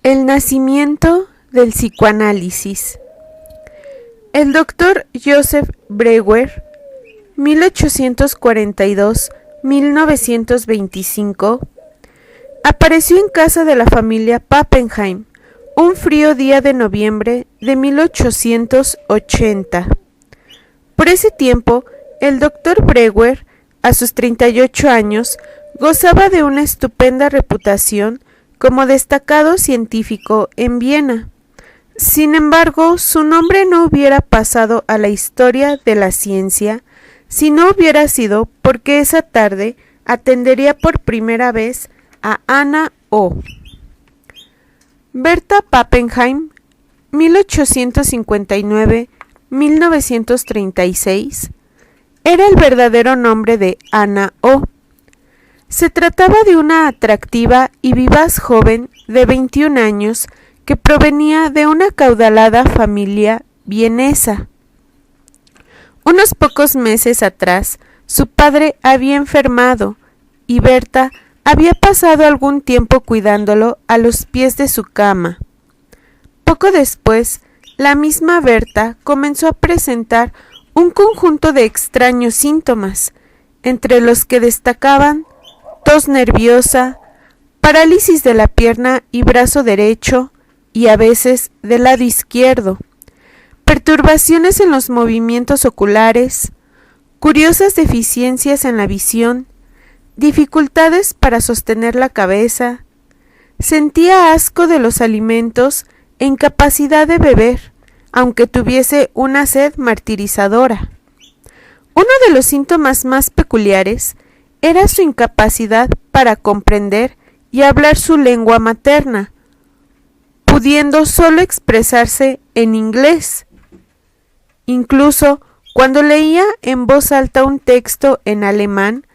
El nacimiento del psicoanálisis. El doctor Joseph Breuer, 1842-1925, apareció en casa de la familia Pappenheim un frío día de noviembre de 1880. Por ese tiempo, el doctor Breuer, a sus 38 años, gozaba de una estupenda reputación como destacado científico en Viena. Sin embargo, su nombre no hubiera pasado a la historia de la ciencia si no hubiera sido porque esa tarde atendería por primera vez a Anna O. Bertha Pappenheim, 1859-1936, era el verdadero nombre de Anna O. Se trataba de una atractiva y vivaz joven de 21 años que provenía de una acaudalada familia vienesa. Unos pocos meses atrás, su padre había enfermado y Bertha había pasado algún tiempo cuidándolo a los pies de su cama. Poco después, la misma Bertha comenzó a presentar un conjunto de extraños síntomas, entre los que destacaban tos nerviosa, parálisis de la pierna y brazo derecho y a veces del lado izquierdo, perturbaciones en los movimientos oculares, curiosas deficiencias en la visión, dificultades para sostener la cabeza, sentía asco de los alimentos e incapacidad de beber, aunque tuviese una sed martirizadora. Uno de los síntomas más peculiares era su incapacidad para comprender y hablar su lengua materna, pudiendo solo expresarse en inglés. Incluso cuando leía en voz alta un texto en alemán,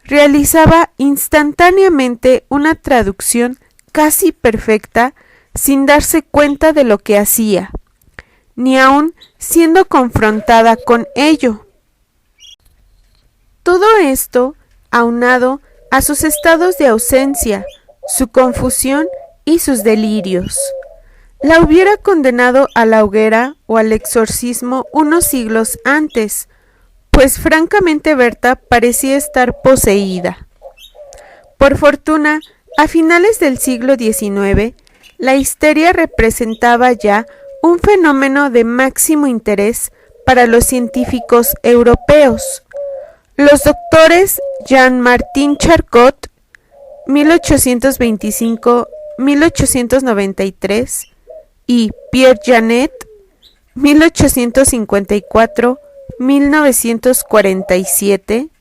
realizaba instantáneamente una traducción casi perfecta sin darse cuenta de lo que hacía, ni aun siendo confrontada con ello. Todo esto aunado a sus estados de ausencia, su confusión y sus delirios. La hubiera condenado a la hoguera o al exorcismo unos siglos antes, pues francamente Bertha parecía estar poseída. Por fortuna, a finales del siglo XIX, la histeria representaba ya un fenómeno de máximo interés para los científicos europeos. Los doctores Jean-Martin Charcot, 1825-1893, y Pierre Janet, 1854-1947,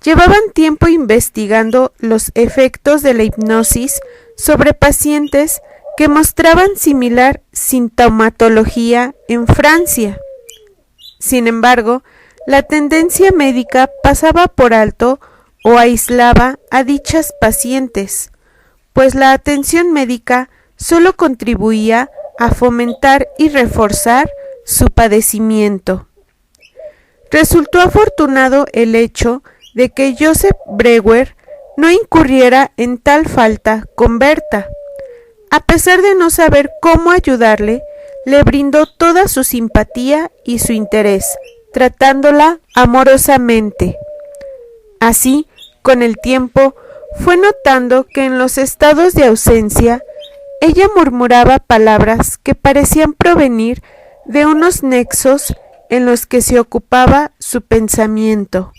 llevaban tiempo investigando los efectos de la hipnosis sobre pacientes que mostraban similar sintomatología en Francia. Sin embargo, la tendencia médica pasaba por alto o aislaba a dichas pacientes, pues la atención médica solo contribuía a fomentar y reforzar su padecimiento. Resultó afortunado el hecho de que Joseph Breuer no incurriera en tal falta con Bertha. A pesar de no saber cómo ayudarle, le brindó toda su simpatía y su interés, tratándola amorosamente. Así, con el tiempo, fue notando que en los estados de ausencia, ella murmuraba palabras que parecían provenir de unos nexos en los que se ocupaba su pensamiento.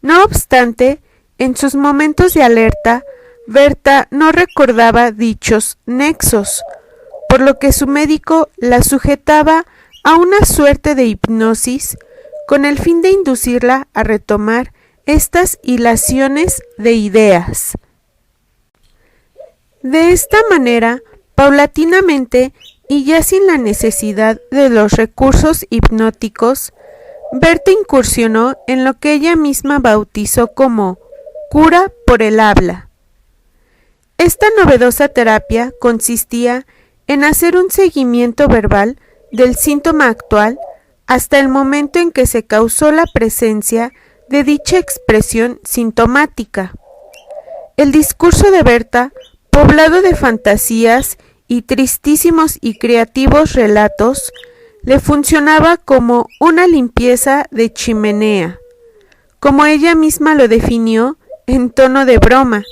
No obstante, en sus momentos de alerta, Bertha no recordaba dichos nexos, por lo que su médico la sujetaba a una suerte de hipnosis con el fin de inducirla a retomar estas hilaciones de ideas. De esta manera, paulatinamente y ya sin la necesidad de los recursos hipnóticos, Bertha incursionó en lo que ella misma bautizó como cura por el habla. Esta novedosa terapia consistía en hacer un seguimiento verbal del síntoma actual hasta el momento en que se causó la presencia de dicha expresión sintomática. El discurso de Bertha poblado de fantasías y tristísimos y creativos relatos, le funcionaba como una limpieza de chimenea, como ella misma lo definió en tono de broma,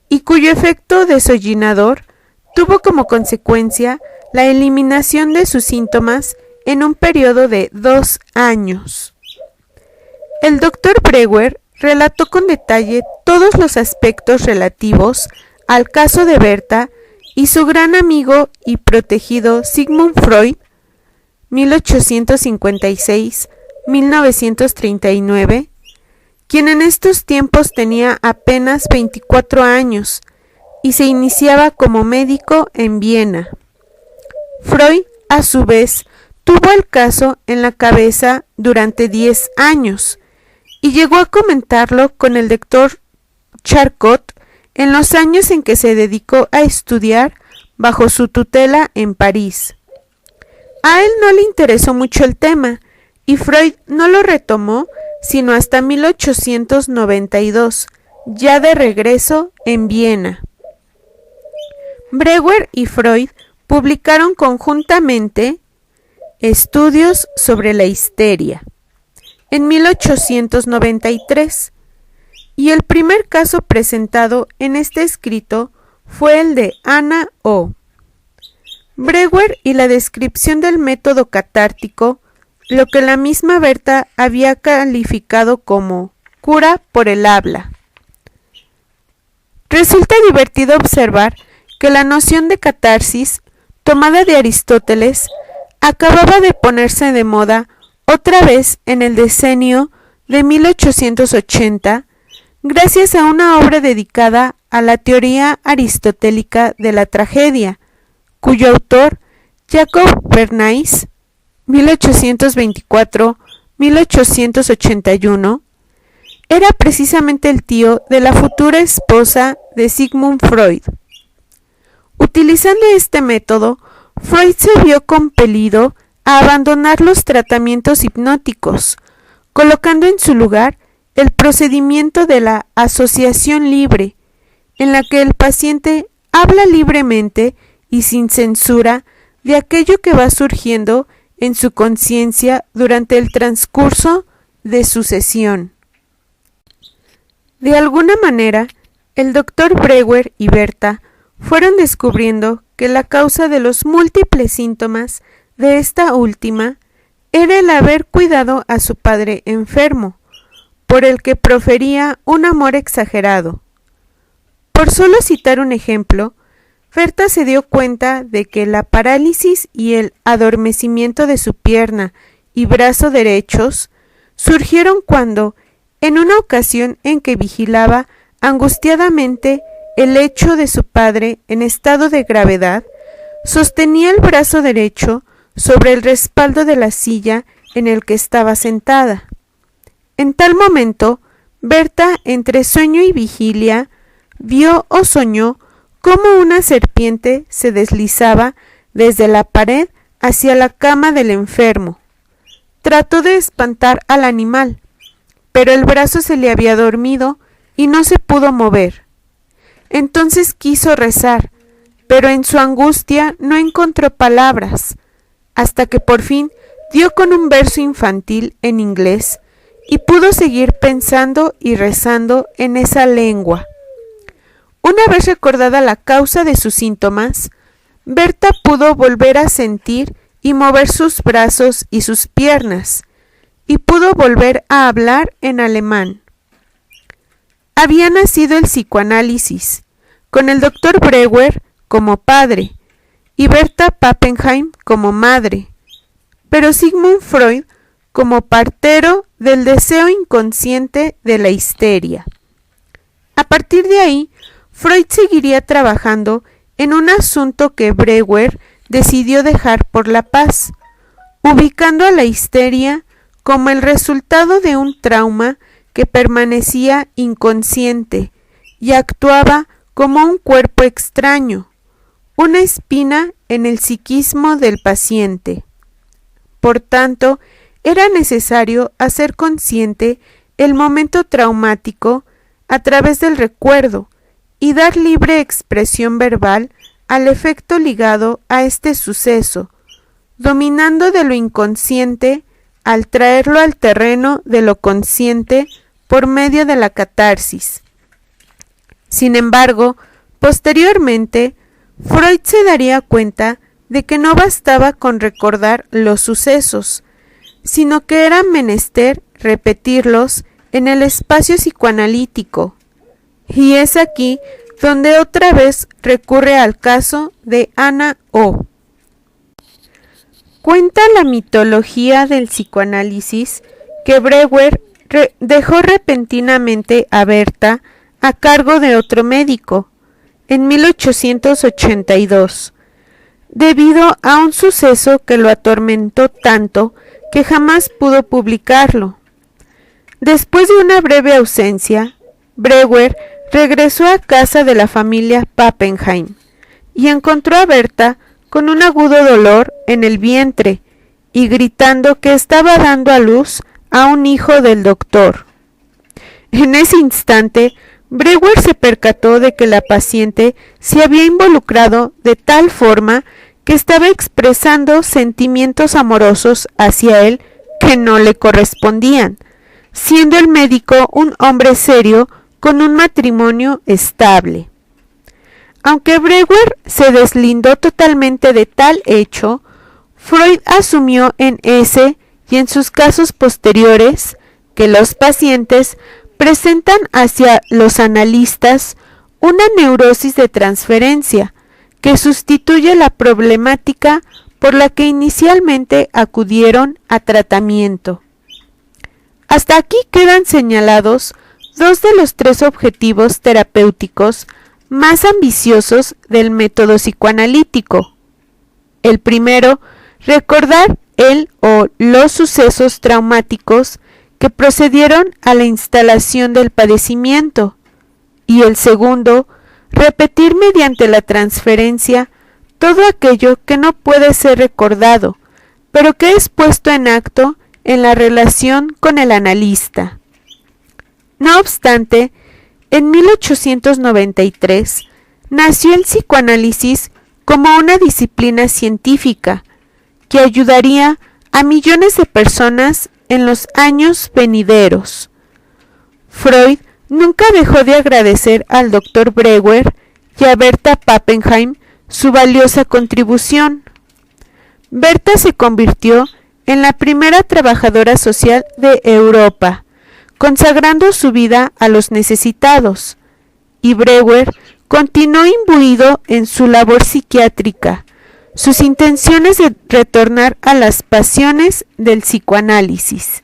y cuyo efecto desollinador tuvo como consecuencia la eliminación de sus síntomas en un periodo de 2 años. El doctor Brewer relató con detalle todos los aspectos relativos al caso de Berta y su gran amigo y protegido Sigmund Freud, 1856-1939, quien en estos tiempos tenía apenas 24 años y se iniciaba como médico en Viena. Freud, a su vez, tuvo el caso en la cabeza durante 10 años y llegó a comentarlo con el doctor Charcot en los años en que se dedicó a estudiar bajo su tutela en París. A él no le interesó mucho el tema y Freud no lo retomó sino hasta 1892, ya de regreso en Viena. Brewer y Freud publicaron conjuntamente Estudios sobre la histeria en 1893, y el primer caso presentado en este escrito fue el de Anna O. Brewer y la descripción del método catártico, lo que la misma Berta había calificado como cura por el habla. Resulta divertido observar que la noción de catarsis, tomada de Aristóteles, acababa de ponerse de moda otra vez en el decenio de 1880, gracias a una obra dedicada a la teoría aristotélica de la tragedia, cuyo autor, Jacob Bernays, 1824-1881, era precisamente el tío de la futura esposa de Sigmund Freud. Utilizando este método, Freud se vio compelido a abandonar los tratamientos hipnóticos, colocando en su lugar el procedimiento de la asociación libre, en la que el paciente habla libremente y sin censura de aquello que va surgiendo en su conciencia durante el transcurso de su sesión. De alguna manera, el doctor Brewer y Berta fueron descubriendo que la causa de los múltiples síntomas de esta última era el haber cuidado a su padre enfermo, por el que profería un amor exagerado. Por solo citar un ejemplo, Berta se dio cuenta de que la parálisis y el adormecimiento de su pierna y brazo derechos surgieron cuando, en una ocasión en que vigilaba angustiadamente el lecho de su padre en estado de gravedad, sostenía el brazo derecho sobre el respaldo de la silla en el que estaba sentada. En tal momento, Berta, entre sueño y vigilia, vio o soñó cómo una serpiente se deslizaba desde la pared hacia la cama del enfermo. Trató de espantar al animal, pero el brazo se le había dormido y no se pudo mover. Entonces quiso rezar, pero en su angustia no encontró palabras, hasta que por fin dio con un verso infantil en inglés y pudo seguir pensando y rezando en esa lengua. Una vez recordada la causa de sus síntomas, Berta pudo volver a sentir y mover sus brazos y sus piernas, y pudo volver a hablar en alemán. Había nacido el psicoanálisis, con el doctor Brewer como padre y Berta Pappenheim como madre, pero Sigmund Freud como partero del deseo inconsciente de la histeria. A partir de ahí, Freud seguiría trabajando en un asunto que Brewer decidió dejar por la paz, ubicando a la histeria como el resultado de un trauma que permanecía inconsciente y actuaba como un cuerpo extraño, una espina en el psiquismo del paciente. Por tanto, era necesario hacer consciente el momento traumático a través del recuerdo y dar libre expresión verbal al efecto ligado a este suceso, dominando de lo inconsciente al traerlo al terreno de lo consciente por medio de la catarsis. Sin embargo, posteriormente, Freud se daría cuenta de que no bastaba con recordar los sucesos, sino que era menester repetirlos en el espacio psicoanalítico. Y es aquí donde otra vez recurre al caso de Ana O. Cuenta la mitología del psicoanálisis que Breuer dejó repentinamente a Berta a cargo de otro médico en 1882, debido a un suceso que lo atormentó tanto que jamás pudo publicarlo. Después de una breve ausencia, Breuer regresó a casa de la familia Pappenheim y encontró a Berta con un agudo dolor en el vientre y gritando que estaba dando a luz a un hijo del doctor. En ese instante, Breuer se percató de que la paciente se había involucrado de tal forma que estaba expresando sentimientos amorosos hacia él que no le correspondían, siendo el médico un hombre serio con un matrimonio estable. Aunque Breuer se deslindó totalmente de tal hecho, Freud asumió en ese y en sus casos posteriores que los pacientes presentan hacia los analistas una neurosis de transferencia que sustituye la problemática por la que inicialmente acudieron a tratamiento. Hasta aquí quedan señalados dos de los tres objetivos terapéuticos más ambiciosos del método psicoanalítico. El primero, recordar el o los sucesos traumáticos que procedieron a la instalación del padecimiento, y el segundo, repetir mediante la transferencia todo aquello que no puede ser recordado, pero que es puesto en acto en la relación con el analista. No obstante, en 1893 nació el psicoanálisis como una disciplina científica que ayudaría a millones de personas en los años venideros. Freud nunca dejó de agradecer al Dr. Breuer y a Berta Pappenheim su valiosa contribución. Berta se convirtió en la primera trabajadora social de Europa, consagrando su vida a los necesitados, y Breuer continuó imbuido en su labor psiquiátrica, sus intenciones de retornar a las pasiones del psicoanálisis.